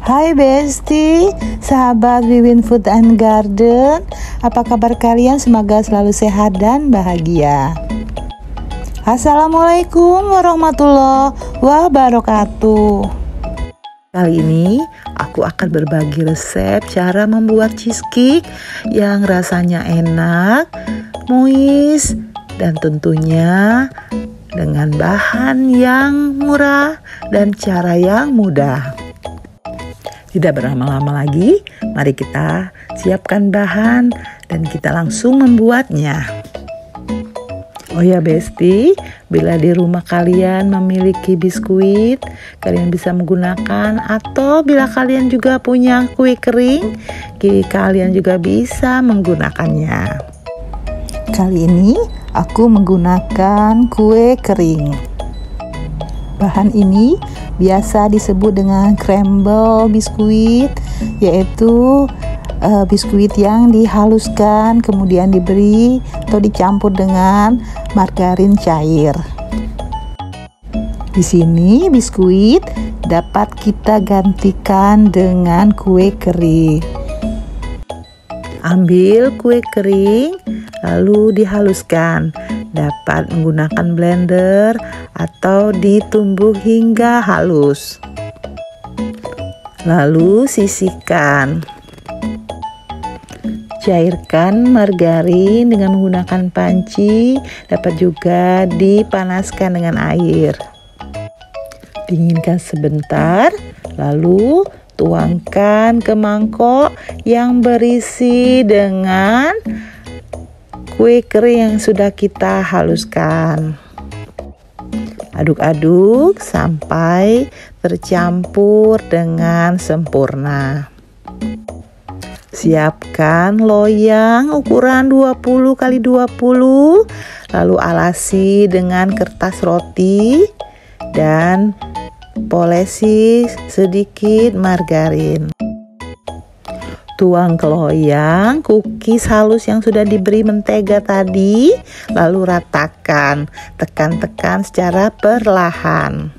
Hai Besti, sahabat Wiwin Food and Garden. Apa kabar kalian? Semoga selalu sehat dan bahagia. Assalamualaikum warahmatullahi wabarakatuh. Kali ini aku akan berbagi resep cara membuat cheesecake yang rasanya enak, moist, dan tentunya dengan bahan yang murah dan cara yang mudah. Tidak berlama-lama lagi, mari kita siapkan bahan dan kita langsung membuatnya. Oh ya Besti, bila di rumah kalian memiliki biskuit, kalian bisa menggunakan, atau bila kalian juga punya kue kering, kalian juga bisa menggunakannya. Kali ini aku menggunakan kue kering. Bahan ini biasa disebut dengan crumble biskuit, yaitu biskuit yang dihaluskan kemudian diberi atau dicampur dengan margarin cair. Di sini biskuit dapat kita gantikan dengan kue kering. Ambil kue kering lalu dihaluskan. Dapat menggunakan blender atau ditumbuk hingga halus. Lalu sisihkan. Cairkan margarin dengan menggunakan panci, dapat juga dipanaskan dengan air. Dinginkan sebentar, lalu tuangkan ke mangkok yang berisi dengan kue kering yang sudah kita haluskan. Aduk-aduk sampai tercampur dengan sempurna. Siapkan loyang ukuran 20 x 20, lalu alasi dengan kertas roti dan polesi sedikit margarin. Tuang ke loyang cookies halus yang sudah diberi mentega tadi, lalu ratakan, tekan-tekan secara perlahan.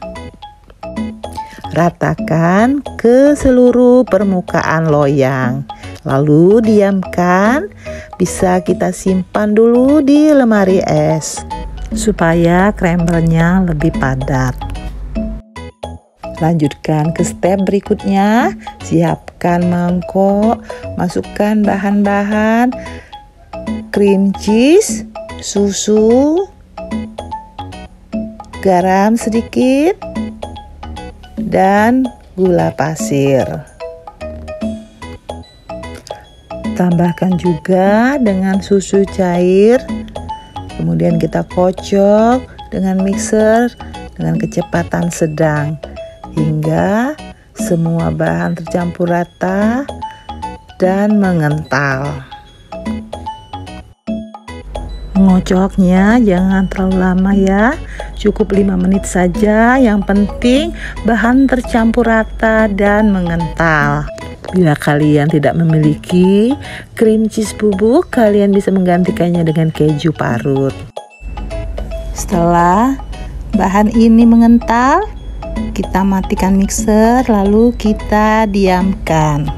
Ratakan ke seluruh permukaan loyang, lalu diamkan. Bisa kita simpan dulu di lemari es supaya crumble-nya lebih padat. Lanjutkan ke step berikutnya, siapkan mangkok, masukkan bahan-bahan cream cheese, susu, garam sedikit, dan gula pasir. Tambahkan juga dengan susu cair, kemudian kita kocok dengan mixer dengan kecepatan sedang hingga semua bahan tercampur rata dan mengental. Mengocoknya jangan terlalu lama ya, cukup 5 menit saja. Yang penting bahan tercampur rata dan mengental. Bila kalian tidak memiliki cream cheese bubuk, kalian bisa menggantikannya dengan keju parut. Setelah bahan ini mengental, kita matikan mixer lalu kita diamkan.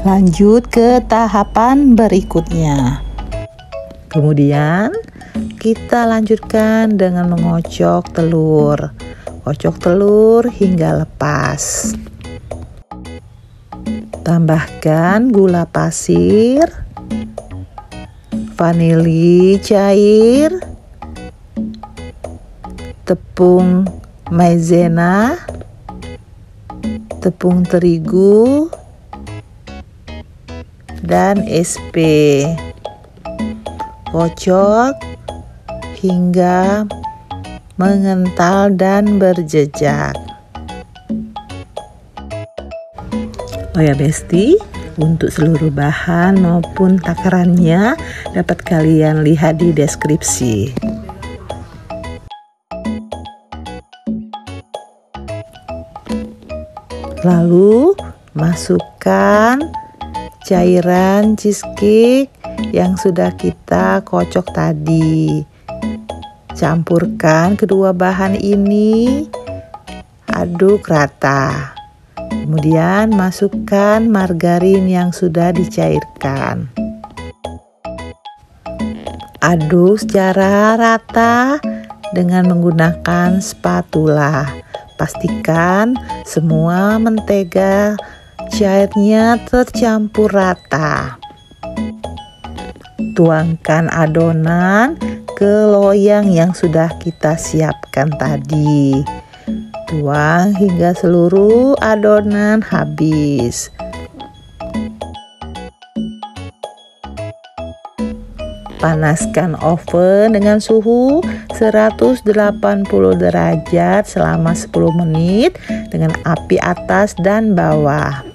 Lanjut ke tahapan berikutnya. Kemudian kita lanjutkan dengan mengocok telur. Kocok telur hingga lepas. Tambahkan gula pasir, vanili cair, tepung maizena, tepung terigu, dan SP. Kocok hingga mengental dan berjejak. Oh ya Besti, untuk seluruh bahan maupun takarannya dapat kalian lihat di deskripsi. Lalu masukkan cairan cheesecake yang sudah kita kocok tadi. Campurkan kedua bahan ini, aduk rata. Kemudian masukkan margarin yang sudah dicairkan. Aduk secara rata dengan menggunakan spatula. Pastikan semua mentega cairnya tercampur rata. Tuangkan adonan ke loyang yang sudah kita siapkan tadi. Tuang hingga seluruh adonan habis. Panaskan oven dengan suhu 180 derajat selama 10 menit dengan api atas dan bawah.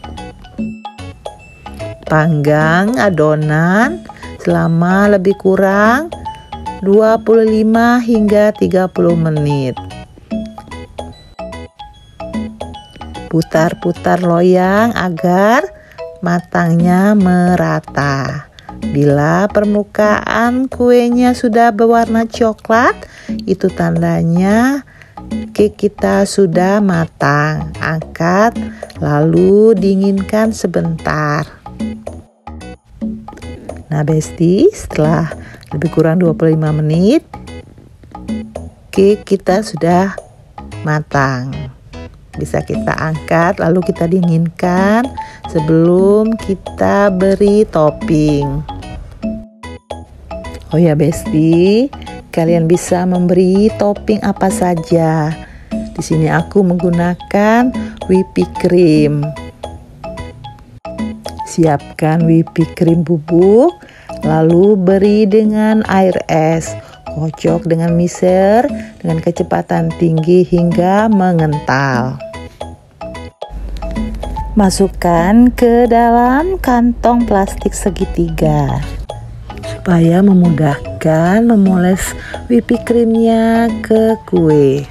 Panggang adonan selama lebih kurang 25 hingga 30 menit. Putar-putar loyang agar matangnya merata. Bila permukaan kuenya sudah berwarna coklat, itu tandanya cake kita sudah matang. Angkat, lalu dinginkan sebentar. Nah, Besti, setelah lebih kurang 25 menit, cake kita sudah matang. Bisa kita angkat lalu kita dinginkan sebelum kita beri topping. Oh ya Besti, kalian bisa memberi topping apa saja. Di sini aku menggunakan whipping cream. Siapkan whipping cream bubuk, lalu beri dengan air es. Kocok dengan mixer dengan kecepatan tinggi hingga mengental. Masukkan ke dalam kantong plastik segitiga supaya memudahkan memoles whipping creamnya ke kue.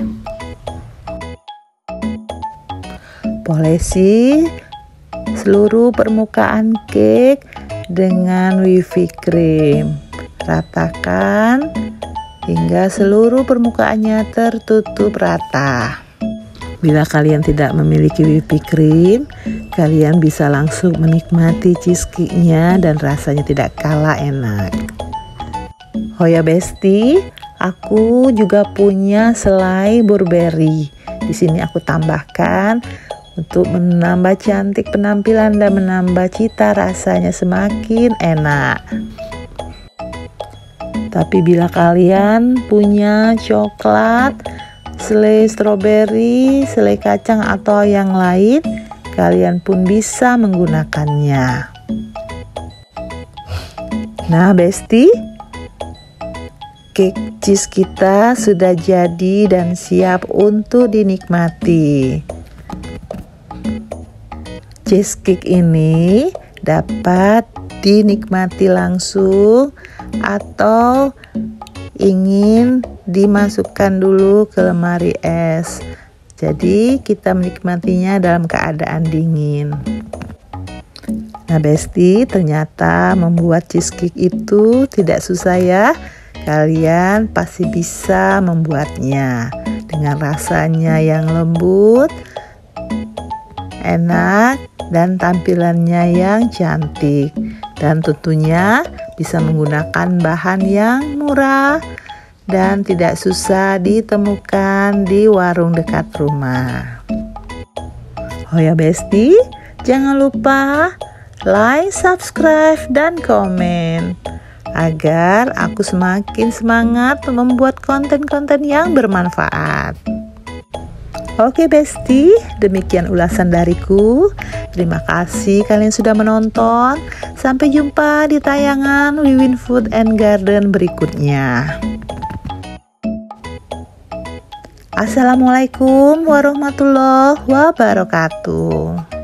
Polesi seluruh permukaan cake dengan whipping cream. Ratakan hingga seluruh permukaannya tertutup rata. Bila kalian tidak memiliki whipping cream, kalian bisa langsung menikmati cheesecake-nya dan rasanya tidak kalah enak. Oh ya Besti, aku juga punya selai blueberry. Di sini aku tambahkan untuk menambah cantik penampilan dan menambah cita rasanya semakin enak. Tapi bila kalian punya coklat, selai stroberi, selai kacang atau yang lain, kalian pun bisa menggunakannya. Nah Besti, cake cheese kita sudah jadi dan siap untuk dinikmati. Cheesecake ini dapat dinikmati langsung atau ingin dimasukkan dulu ke lemari es. Jadi kita menikmatinya dalam keadaan dingin. Nah Besti, ternyata membuat cheesecake itu tidak susah ya. Kalian pasti bisa membuatnya dengan rasanya yang lembut, enak, dan tampilannya yang cantik. Dan tentunya bisa menggunakan bahan yang murah dan tidak susah ditemukan di warung dekat rumah. Oh ya Besti, jangan lupa like, subscribe, dan komen agar aku semakin semangat membuat konten-konten yang bermanfaat. Oke Besti, demikian ulasan dariku. Terima kasih kalian sudah menonton. Sampai jumpa di tayangan Wiwin Food and Garden berikutnya. Assalamualaikum warahmatullahi wabarakatuh.